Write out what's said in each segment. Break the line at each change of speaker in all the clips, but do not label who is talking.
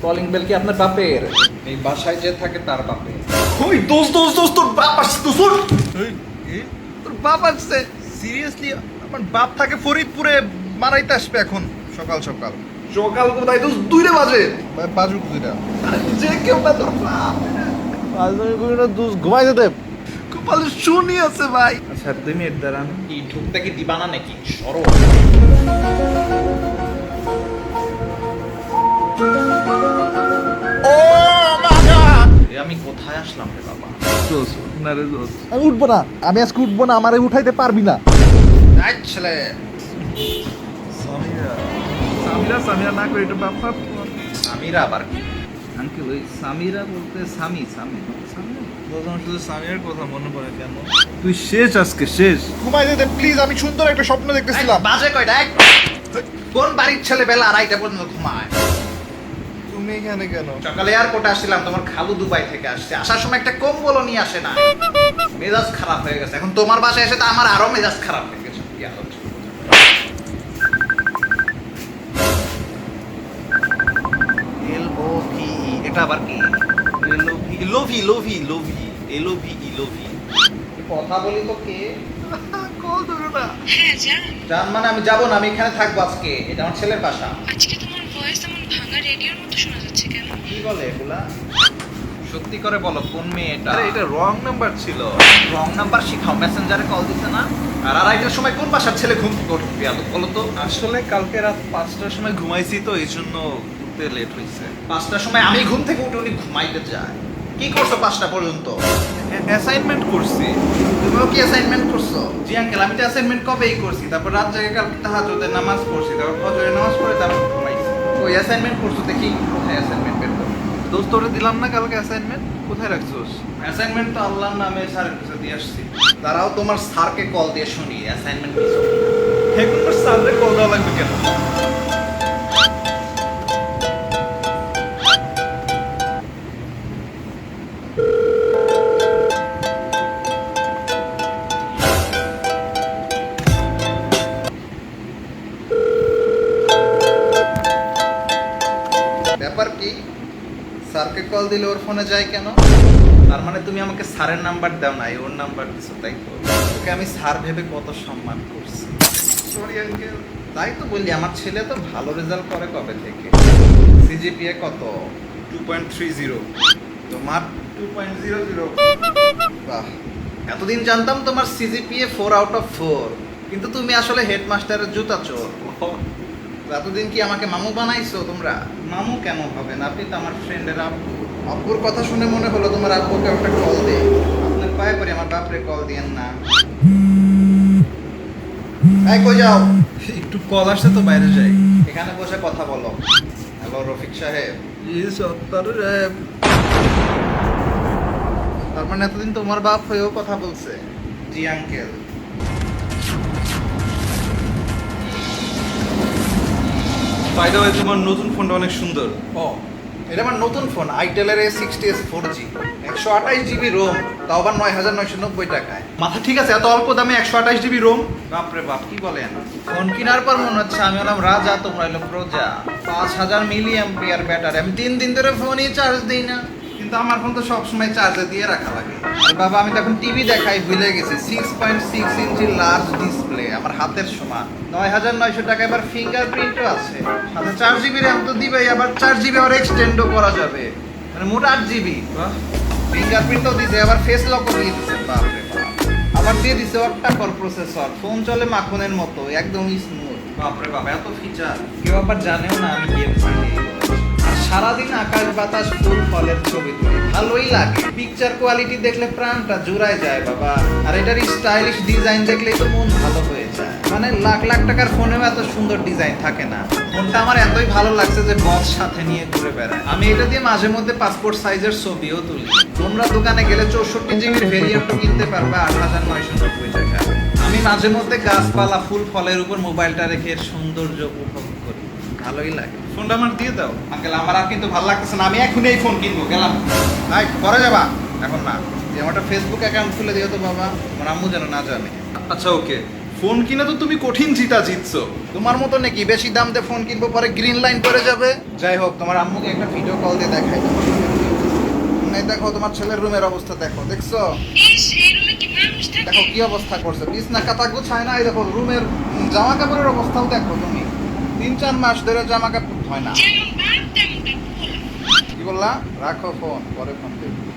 Calling bell কি আপনার বাপের? এই বাসায় যে থাকে তার বাপের।
ওই দোস্ত তোর বাপ আসছে তো শোন। তোর বাপ আসছে সিরিয়াসলি? আমার বাপ থাকে ফরিদপুরে, মারাইতে আসবে এখন সকাল সকাল। সকাল কোথায় দোস্ত? 2টা বাজে। বাজুক 2টা। আরে যে কেউ না তোর বাপ। রাজধানী করে না দোস্ত, ঘুমাই যেতে কপালে শনি আছে ভাই।
আচ্ছা 2 মিনিট দাঁড়ান। কি ঢুকতে কি দিবা না নাকি? সরো।
ও বাবা,
আমি কোথায় আসলাম রে বাবা?
দোস্ত না রে দোস্ত, আমি উঠবো না। আমি আজকে উঠবো না, আমারে উঠাইতে পারবি না।
আই ছেলে।
সামিরা সামিরা সামিরা না করে এটা বাপ।
সামিরা আবার কি?
আঙ্কেল ওই সামিরা বলতে সামি শুধু সামিরার কথা মনে পড়ে কেন? তুই শেষ আজকে শেষ। ঘুমাই যেতে প্লিজ, আমি সুন্দর একটা স্বপ্ন দেখতেছিলাম।
বাজে কয়টা? কোন বাড়ির ছেলে বেলা 2:30 পর্যন্ত ঘুমায়?
তুমি এখানে কেন?
সকালে এয়ারপোর্টে আসছিলাম, তোমার খালু দুবাই থেকে আসছে, আসার সময় একটা কম্বলও নিয়ে আসে না। মেজাজ খারাপ হয়ে গেছে। এখন তোমার বাসায় এসে তো আমার আরো মেজাজ খারাপ হয়ে গেছে। কি আলোচনা? LOVE, এটা আবার কি?
লোভি।
কথা বলি তো কে?
কল ধরো না।
হ্যাঁ জান,
জান মানে আমি যাবো না, আমি এখানে থাকবো আজকে। এটা আমার ছেলের বাসা।
আজকে তোমার ভয়েস এমন ভাঙা রেডিওর মতো শোনা যাচ্ছে কেন?
কি বলে এগুলা? সত্যি করে বলো কোন মেয়ে এটা?
আরে এটা রং নাম্বার ছিল।
রং নাম্বার শিখাও, মেসেঞ্জারে কল দিতে না? আর 2:30টার সময় কোন বাসার ছেলে ঘুম থেকে উঠবে? বলো তো।
আসলে কালকে রাত 5টার সময় ঘুমাইছি তো, এই জন্য উঠতে লেট হয়েছে।
5টার সময় আমি ঘুম থেকে উঠে উনি ঘুমাইতে যায়। কি করছো 5টা পর্যন্ত?
অ্যাসাইনমেন্ট করছি।
তুমিও কি অ্যাসাইনমেন্ট করছো? জি আঙ্কেল, আমি তো অ্যাসাইনমেন্ট কবেই করছি। তারপর রাত জেগে কালকে তাহাজ্জুদের নামাজ পড়ছি, তারপর ফজরের নামাজ পড়ে তারপর ঘুমাইছি। ওই অ্যাসাইনমেন্ট করছো, দেখি কোথায় অ্যাসাইনমেন্ট বের করো।
দোস্ত ওরে দিলাম না কালকে অ্যাসাইনমেন্ট, কোথায় রাখছোস?
অ্যাসাইনমেন্ট তো আল্লাহর নামে স্যারের কাছে দিয়ে আসছি। তারাও তোমার স্যারকে কল দিয়ে শুনি অ্যাসাইনমেন্ট কিছু।
এখন তোর স্যাররে কল দেওয়া লাগবে কেন?
ব্যাপার কি? স্যারকে কল দিলে ওর ফোনে যায় কেন? তার মানে তুমি আমাকে স্যারের নাম্বার দাও নাই, ওর নাম্বার দিছো, তাই তো? ওকে আমি স্যার ভেবে কত সম্মান করছি।
Sorry uncle.
তাই তো বললি, আমার ছেলে তো ভালো রেজাল্ট করে কবে থেকে। সিজিপিএ কত?
2.30।
তোমার 2.00। বাহ, এতদিন জানতাম তোমার সিজিপিএ 4/4, কিন্তু তুমি আসলে হেডমাস্টারের জুতা চোর। এতদিন কি আমাকে মামু বানাইছো তোমরা? মামু কেন হবেন, আপনি তো আমার ফ্রেন্ডের আব্বু। আব্বুর কথা শুনে মনে হলো তোমার আব্বুকে একটা কল দেই। আপনার পায়ে পড়ে আমার বাপরে কল দিয়েন না। এই কই যাও?
একটু কল আসছে তো বাইরে যাই।
এখানে বসে কথা বলো। হ্যালো রফিক সাহেব।
জি সত্তর সাহেব।
তার মানে এতদিন তোমার বাপ হয়েও কথা বলছে? জি আঙ্কেল।
বাই দ্য ওয়ে, তোমার নতুন ফোনটা অনেক সুন্দর।
ও, এটা আমার নতুন phone, আইটেলের A60s 4G, 128GB Rome, তাও আবার 9,990 টাকায়। মাথা ঠিক আছে? এত অল্প দামে 128GB রোম? বাপরে বাপ, কি বলেন? ফোন কেনার পর মনে হচ্ছে আমি হলাম রাজা, তোমরা হলো প্রজা। 5000 mAh ব্যাটারি। আমি 3 দিন ধরে ফোনই চার্জ দিই না, কিন্তু আমার ফোন তো সবসময় চার্জে দিয়ে রাখা লাগে। আর বাবা, আমি তো এখন টিভি দেখাই ভুলে গেছি। 6.6 ইঞ্চি লার্জ ডিসপ্লে, আমার হাতের সমান। 9,900 টাকা, এবার ফিঙ্গারপ্রিন্টও আছে। সাথে 4GB র্যাম তো দিবেই, আবার 4GB আবার এক্সটেন্ডও করা যাবে, মানে মোট 8GB। ফিঙ্গারপ্রিন্টও দিছে, আবার ফেস লকও দিয়ে দিছে। বাপরে বাপ, আবার দিয়ে দিছে অক্টা-কোর প্রসেসর। ফোন চলে মাখনের মতো, একদম স্মুথ। বাপরে বাপ, এত ফিচার কেউ আবার জানেও না আমি গেম খেলি। আর সারাদিন আকাশ বাতাস ফুল ফলের ছবি তুলি, ভালোই লাগে। পিকচার কোয়ালিটি দেখলে প্রাণটা জুড়ায় যায় বাবা। আর এটার স্টাইলিশ ডিজাইন দেখলেই তো মন ভালো হয়ে যায়। মানে লাখ লাখ টাকার ফোনেও এত সুন্দর ডিজাইন থাকে না। ফোনটা আমার এতই ভালো লাগছে যে বস সাথে নিয়ে ঘুরে বেড়ায়। আমি এটা দিয়ে মাঝে মধ্যে পাসপোর্ট সাইজের ছবিও তুলি। তোমরা দোকানে গেলে 64GB ভেরিয়েন্টও কিনতে পারবে 8,990 টাকা। আমি মাঝে মধ্যে গাছপালা ফুল ফলের উপর মোবাইলটা রেখে এর সৌন্দর্য উপভোগ করি, ভালোই লাগে।
ফোনটা আমার দিয়ে দাও।
আঙ্কেল, আমার আর কিন্তু ভালো লাগতেছে না, আমি এখনই এই ফোন কিনবো, গেলাম। ভাই পরে যাবা, এখন না। যে আমার একটা ফেসবুক অ্যাকাউন্ট খুলে দিও তো বাবা, আমার আম্মু যেন না জানে।
আচ্ছা ওকে, ফোন কিনে তো তুমি কঠিন জিতা জিতছো।
তোমার মতো নাকি বেশি দাম দিয়ে ফোন কিনবো পরে গ্রিন লাইন করে যাবে? যাই হোক, তোমার আম্মুকে একটা ভিডিও কল দিয়ে দেখাই। এই দেখো তোমার ছেলের রুমের অবস্থা দেখো, দেখছো?
ইস, এই রুমে কি মানুষ থাকে?
দেখো কি অবস্থা করছে, বিছনা কাতা গোছায় না। এই দেখো রুমের জামা কাপড়ের অবস্থাও দেখো তুমি। 3-4 মাস ধরে জামা কাপড় হয় না।
যেমন বাপ তেমন কাপড়।
কি বললা? রাখো ফোন, পরে ফোন করবো।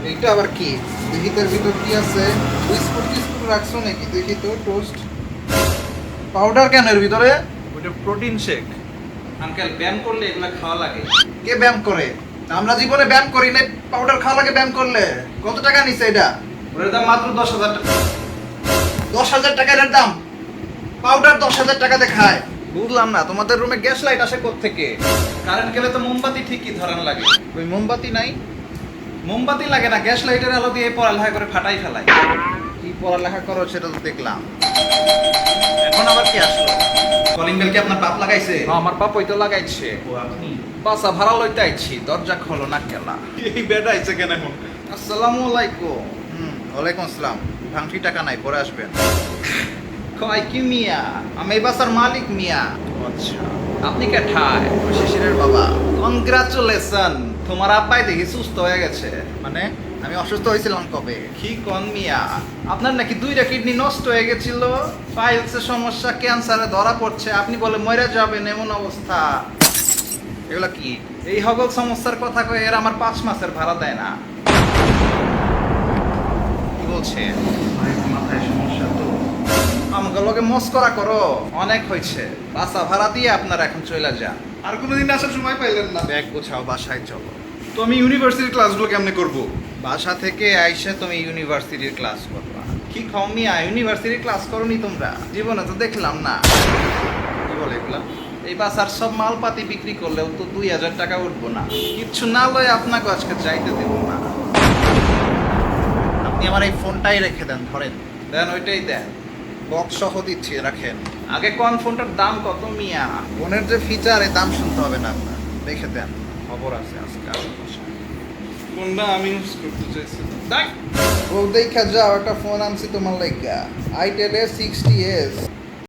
এইটা আবার কি? দেখি তোর ভিতর কি আছে। বিস্কুট টিস্কুট রাখছো নাকি? দেখি তো। টোস্ট পাউডার কেন এর ভিতরে?
ওটা প্রোটিন শেক।
আঙ্কেল ব্যায়াম করলে এগুলা খাওয়া লাগে। কে ব্যায়াম করে? আমরা জীবনে ব্যায়াম করি না, পাউডার খাওয়া লাগে ব্যায়াম করলে। কত টাকা নিছে এটা? ওর দাম মাত্র 10,000 টাকা। 10,000 টাকার এর দাম? পাউডার 10,000 টাকাতে খায়? বুঝলাম না, তোমাদের রুমে গ্যাস লাইট আসে কোত্থেকে? কারেন্ট গেলে তো মোমবাতি ঠিকই ধরান লাগে। ওই মোমবাতি নাই? মোমবাতি লাগে না, গ্যাস লাইটের আলো দিয়ে পড়ালেখা করে ফাটাই ফেলাই। কি পড়ালেখা করো সেটা তো দেখলাম। এখন আবার কি আসলো? কলিং বেল কি আপনার বাপ লাগাইছে?
আমার বাপ ওই তো লাগাইছে।
ও আপনি?
বাসা ভাড়া লইতে আইছি, দরজা খোলো না কেলা।
এই বেটা আইছে কেন এখন? আসসালামু আলাইকুম। ওয়ালাইকুম আসসালাম। ভাঙটি টাকা নাই, পরে আসবেন। কয় কি মিয়া? আমি এই বাসার মালিক মিয়া।
আচ্ছা, আপনি কে ঠায়?
শিশিরের বাবা। কনগ্রাচুলেশন, তোমার আব্বাই দেখি সুস্থ হয়ে গেছে। মানে আমি অসুস্থ হয়েছিলাম কবে? কি কন মিয়া? আপনার নাকি 2টা কিডনি নষ্ট হয়ে গেছিল, পাইলসের সমস্যা, ক্যান্সারে ধরা পড়ছে, আপনি বলে মরে যাবেন এমন অবস্থা। এগুলা কি? এই হগল সমস্যার কথা কয়ে এর আমার 5 মাসের ভাড়া দেয় না। কি বলছে? মাথায় সমস্যা তো। আমাকে লগে মস্করা করো, অনেক হয়েছে। বাসা ভাড়া দিয়ে আপনারা এখন চলে যান।
আর কোনোদিন আসার সময় পাইলেন না।
ব্যাগ গোছাও, বাসায় চলো।
তো আমি ইউনিভার্সিটির ক্লাসগুলো কেমনে করব?
বাসা থেকে আইসে তুমি ইউনিভার্সিটির ক্লাস করবা। কি খাওমিয়া, ইউনিভার্সিটির ক্লাস করনি তোমরা? জীবনে তো দেখলাম না। কি বলে এগুলা? এই বাসার সব মালপাতি বিক্রি করলেও তো 2,000 টাকা উঠবো না। কিচ্ছু না লয় আপনাকে আজকে চাইতে দেব না। আপনি আমার এই ফোনটাই রেখে দেন, ধরেন। দেন, ওইটাই দেন। বক্স সহ দিচ্ছি, রাখেন। আগে কোন ফোনটার দাম কত মিয়া? ফোনের যে ফিচার, এই দাম শুনতে হবে না আপনার। রেখে দেন, খবর আছে আজকে আশেপাশে।
কোনটা আমি ইউজ করতে চাইছিলাম?
ও দেখা যাও, একটা ফোন আনছি তোমার লাইগা। Itel 60s।